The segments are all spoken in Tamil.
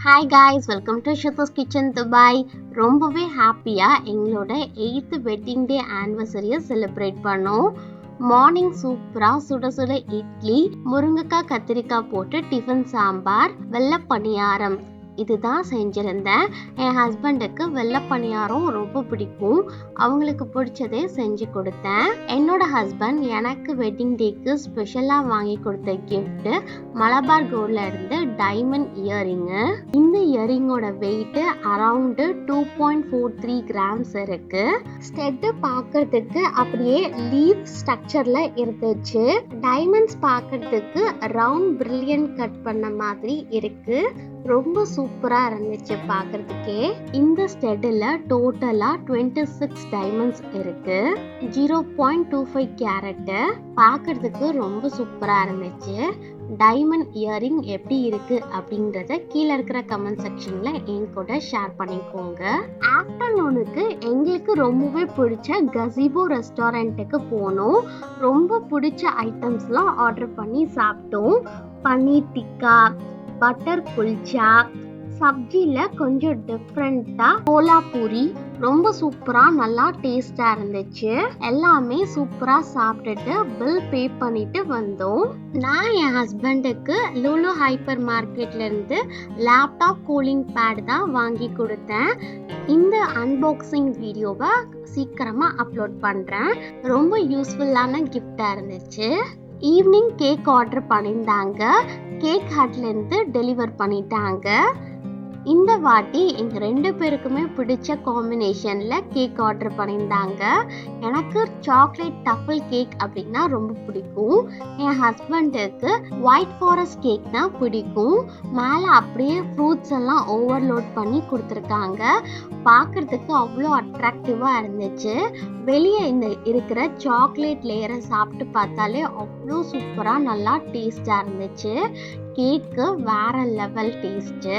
ஹாய் காய்ஸ், வெல்கம் டு ஷத்தோஸ் கிச்சன் துபாய். ரொம்பவே ஹாப்பியாக எங்களோட 8th வெட்டிங் டே ஆனிவர்சரியை செலிப்ரேட் பண்ணோம். மார்னிங் சூப்பராக சுட சுட இட்லி, முருங்கைக்காய் கத்திரிக்காய் போட்டு டிஃபன் சாம்பார், வெள்ளை பணியாரம் இதுதான் செஞ்சுருந்தேன். என் ஹஸ்பண்டுக்கு வெள்ளை பணியாரம் ரொம்ப பிடிக்கும். அவங்களுக்கு பிடிச்சதே செஞ்சு கொடுத்தேன். என்னோட ஹஸ்பண்ட் எனக்கு வெட்டிங் டேக்கு ஸ்பெஷலாக வாங்கி கொடுத்த கிஃப்ட் மலபார் கோல்ட்ல இருந்து டைமண்ட் இயரிங்கு. இந்த இயரிங்கோட வெயிட் அரவுண்டு 2.43 கிராம்ஸ் இருக்கு. ஸ்டெட்டு பார்க்கறதுக்கு அப்படியே லீஃப் ஸ்ட்ரக்சர்ல இருந்துச்சு. டைமண்ட்ஸ் பார்க்கறதுக்கு ரவுண்ட் பிரில்லியன்ட் கட் பண்ண மாதிரி இருக்கு. ரொம்ப சூப்பரா இருந்துச்சு பார்க்கறதுக்கே. இந்த ஸ்டெட்ல டோட்டலா 26 டைமண்ட்ஸ் இருக்கு. 0.25 கேரட். பார்க்கறதுக்கு ரொம்ப சூப்பரா இருந்துச்சு. டைமண்ட் இயரிங் எப்படி இருக்கு அப்படின்றத கீழே இருக்கிற கமெண்ட் செக்ஷன்ல என் கூட ஷேர் பண்ணிக்கோங்க. ஆஃப்டர்நூனுக்கு எங்களுக்கு ரொம்பவே பிடிச்ச கசிபோ ரெஸ்டாரண்ட்டுக்கு போனோம். ரொம்ப பிடிச்ச ஐட்டம்ஸ்லாம் ஆர்டர் பண்ணி சாப்பிட்டோம். பன்னீர் டிக்கா, பட்டர் குல்ச்சா, சப்ஜில கொஞ்சம் டிஃப்ரெண்டா கோலாபூரி ரொம்ப சூப்பரா நல்லா டேஸ்டா இருந்துச்சு. எல்லாமே சூப்பரா சாப்பிட்டுட்டு பில் பே பண்ணிட்டு வந்தோம். நான் என் ஹஸ்பண்டுக்கு லூலு ஹைப்பர் மார்க்கெட்ல இருந்து லேப்டாப் கூலிங் பேட் தான் வாங்கி கொடுத்தேன். இந்த அன்பாக்சிங் வீடியோவை சீக்கிரமா அப்லோட் பண்றேன். ரொம்ப யூஸ்ஃபுல்லான கிஃப்டா இருந்துச்சு. ஈவினிங் கேக் ஆர்டர் பண்ணியிருந்தாங்க. கேக் ஹட்ல இருந்து டெலிவர் பண்ணிட்டாங்க. இந்த வாட்டி எங்க 2 பேருக்குமே பிடிச்ச காம்பினேஷன்ல கேக் ஆர்டர் பண்ணியிருந்தாங்க. எனக்கு சாக்லேட் டஃபிள் கேக் அப்படின்னா ரொம்ப பிடிக்கும். என் ஹஸ்பண்டுக்கு ஒயிட் ஃபாரஸ்ட் கேக் தான் பிடிக்கும். மேலே அப்படியே ஃப்ரூட்ஸ் எல்லாம் ஓவர்லோட் பண்ணி கொடுத்துருக்காங்க. பார்க்கறதுக்கு அவ்வளோ அட்ராக்டிவாக இருந்துச்சு. வெளியே இந்த இருக்கிற சாக்லேட் லேயரை சாப்பிட்டு பார்த்தாலே அவ்வளோ சூப்பராக நல்லா டேஸ்டாக இருந்துச்சு. கேக்கு வேற லெவல் டேஸ்ட்டு.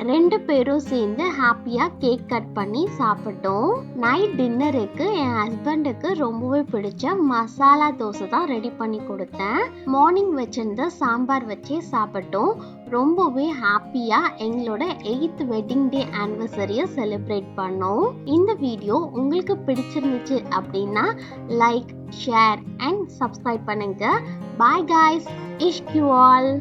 2 பேரும் சேர்ந்து ஹாப்பியாக கேக் கட் பண்ணி சாப்பிட்டோம். நைட் டின்னருக்கு என் ஹஸ்பண்டுக்கு ரொம்பவே பிடிச்ச மசாலா தோசை தான் ரெடி பண்ணி கொடுத்தேன். மார்னிங் வச்சிருந்த சாம்பார் வச்சே சாப்பிட்டோம். ரொம்பவே ஹாப்பியாக எங்களோட 8th வெட்டிங் டே ஆனிவர்சரியை செலிப்ரேட் பண்ணோம். இந்த வீடியோ உங்களுக்கு பிடிச்சிருந்துச்சு அப்படின்னா லைக், ஷேர் அண்ட் சப்ஸ்கிரைப் பண்ணுங்க. Bye guys, Ishq you all.